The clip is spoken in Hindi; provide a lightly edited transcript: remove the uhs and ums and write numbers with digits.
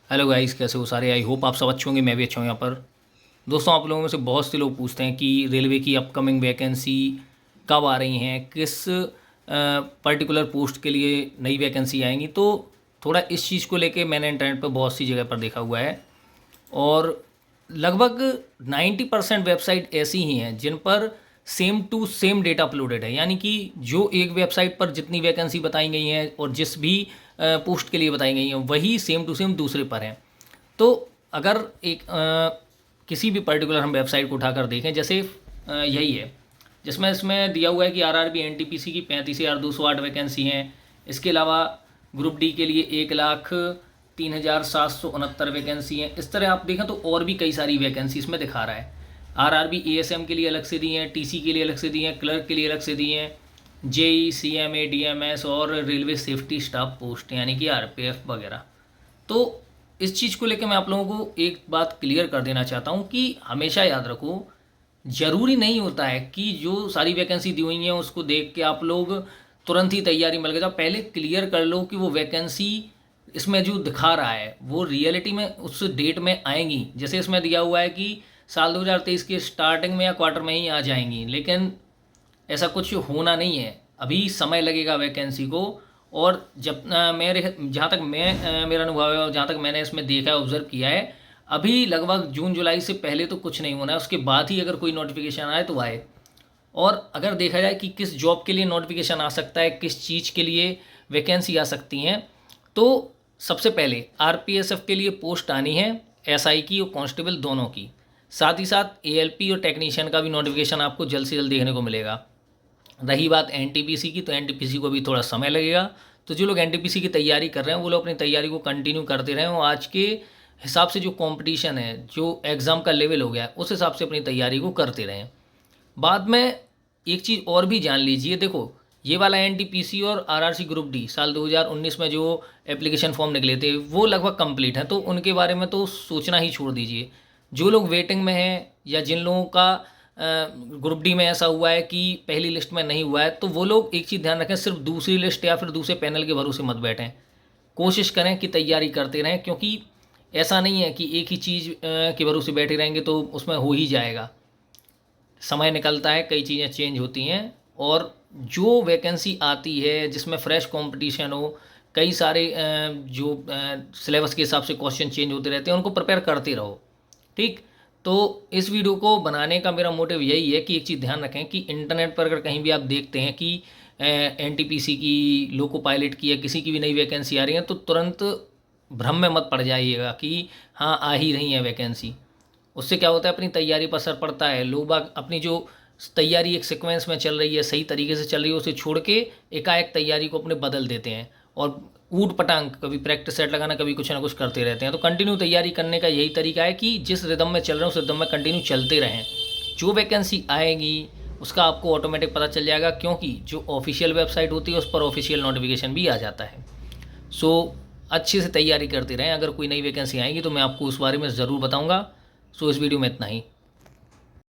हेलो गाइस, कैसे हो सारे। आई होप आप सब अच्छे होंगे, मैं भी अच्छा हूँ यहाँ पर। दोस्तों, आप लोगों में से बहुत से लोग पूछते हैं कि रेलवे की अपकमिंग वैकेंसी कब आ रही हैं, किस पर्टिकुलर पोस्ट के लिए नई वैकेंसी आएंगी। तो थोड़ा इस चीज़ को लेके मैंने इंटरनेट पर बहुत सी जगह पर देखा हुआ है, और लगभग 90% वेबसाइट ऐसी ही हैं जिन पर same to same data uploaded है। यानी कि जो एक वेबसाइट पर जितनी वैकेंसी बताई गई हैं और जिस भी पोस्ट के लिए बताई गई हैं, वही सेम टू सेम दूसरे पर हैं। तो अगर एक किसी भी पर्टिकुलर हम वेबसाइट को उठाकर देखें, जैसे यही है जिसमें इसमें दिया हुआ है कि आरआरबी एनटीपीसी की 35,208 वैकेंसी हैं। इसके अलावा ग्रुप डी के लिए 1,03,769 वैकेंसी हैं। इस तरह आप देखें तो और भी कई सारी वैकेंसी इसमें दिखा रहा है। आरआरबी एएसएम के लिए अलग से दिए हैं, टीसी के लिए अलग से दिए हैं, क्लर्क के लिए अलग से दिए हैं, जेई, सीएमए, डीएमएस और रेलवे सेफ्टी स्टाफ पोस्ट यानी कि आरपीएफ वगैरह। तो इस चीज़ को लेकर मैं आप लोगों को एक बात क्लियर कर देना चाहता हूँ कि हमेशा याद रखो, ज़रूरी नहीं होता है कि जो सारी वैकेंसी दी हुई हैं उसको देख के आप लोग तुरंत ही तैयारी में लगे जाओ। पहले क्लियर कर लो कि वो वैकेंसी इसमें जो दिखा रहा है वो रियलिटी में उस डेट में आएंगी। जैसे इसमें दिया हुआ है कि साल 2023 के स्टार्टिंग में या क्वार्टर में ही आ जाएंगी, लेकिन ऐसा कुछ होना नहीं है। अभी समय लगेगा वैकेंसी को। और जब मेरे जहाँ तक मेरा अनुभव है और जहाँ तक मैंने इसमें देखा है, ऑब्जर्व किया है, अभी लगभग जून जुलाई से पहले तो कुछ नहीं होना है। उसके बाद ही अगर कोई नोटिफिकेशन आए तो आए। और अगर देखा जाए कि किस जॉब के लिए नोटिफिकेशन आ सकता है, किस चीज़ के लिए वैकेंसी आ सकती हैं, तो सबसे पहले आरपीएसएफ के लिए पोस्ट आनी है, एसआई की और कांस्टेबल दोनों की। साथ ही साथ एएलपी और टेक्नीशियन का भी नोटिफिकेशन आपको जल्द से जल्द देखने को मिलेगा। रही बात एनटीपीसी की, तो एनटीपीसी को भी थोड़ा समय लगेगा। तो जो लोग एनटीपीसी की तैयारी कर रहे हैं वो लोग अपनी तैयारी को कंटिन्यू करते रहें, और आज के हिसाब से जो कंपटीशन है, जो एग्ज़ाम का लेवल हो गया है, उस हिसाब से अपनी तैयारी को करते रहें। बाद में एक चीज़ और भी जान लीजिए, देखो ये वाला एनटीपीसी और आरआरसी ग्रुप डी साल 2019 में जो एप्लीकेशन फॉर्म निकले थे वो लगभग कंप्लीट हैं, तो उनके बारे में तो सोचना ही छोड़ दीजिए। जो लोग वेटिंग में हैं या जिन लोगों का ग्रुप डी में ऐसा हुआ है कि पहली लिस्ट में नहीं हुआ है, तो वो लोग एक चीज़ ध्यान रखें, सिर्फ दूसरी लिस्ट या फिर दूसरे पैनल के भरोसे मत बैठें। कोशिश करें कि तैयारी करते रहें, क्योंकि ऐसा नहीं है कि एक ही चीज़ के भरोसे बैठे रहेंगे तो उसमें हो ही जाएगा। समय निकलता है, कई चीज़ें चेंज होती हैं, और जो वैकेंसी आती है जिसमें फ्रेश कंपटीशन हो, कई सारे जो सिलेबस के हिसाब से क्वेश्चन चेंज होते रहते हैं, उनको प्रिपेयर करते रहो। ठीक। तो इस वीडियो को बनाने का मेरा मोटिव यही है कि एक चीज़ ध्यान रखें कि इंटरनेट पर अगर कहीं भी आप देखते हैं कि एनटीपीसी की, लोको पायलट की या किसी की भी नई वैकेंसी आ रही है, तो तुरंत भ्रम में मत पड़ जाइएगा कि हाँ आ ही रही है वैकेंसी। उससे क्या होता है, अपनी तैयारी पर असर पड़ता है। लोग बाग अपनी जो तैयारी एक सीक्वेंस में चल रही है, सही तरीके से चल रही है, उसे छोड़ के एकाएक तैयारी को अपने बदल देते हैं, और ऊट पटांग कभी प्रैक्टिस सेट लगाना, कभी कुछ ना कुछ करते रहते हैं। तो कंटिन्यू तैयारी करने का यही तरीका है कि जिस रिदम में चल रहे हैं उस रिदम में कंटिन्यू चलते रहें। जो वैकेंसी आएगी उसका आपको ऑटोमेटिक पता चल जाएगा, क्योंकि जो ऑफिशियल वेबसाइट होती है उस पर ऑफिशियल नोटिफिकेशन भी आ जाता है। सो अच्छे से तैयारी करते रहें। अगर कोई नई वैकेंसी आएगी तो मैं आपको उस बारे में ज़रूर बताऊँगा। सो इस वीडियो में इतना ही।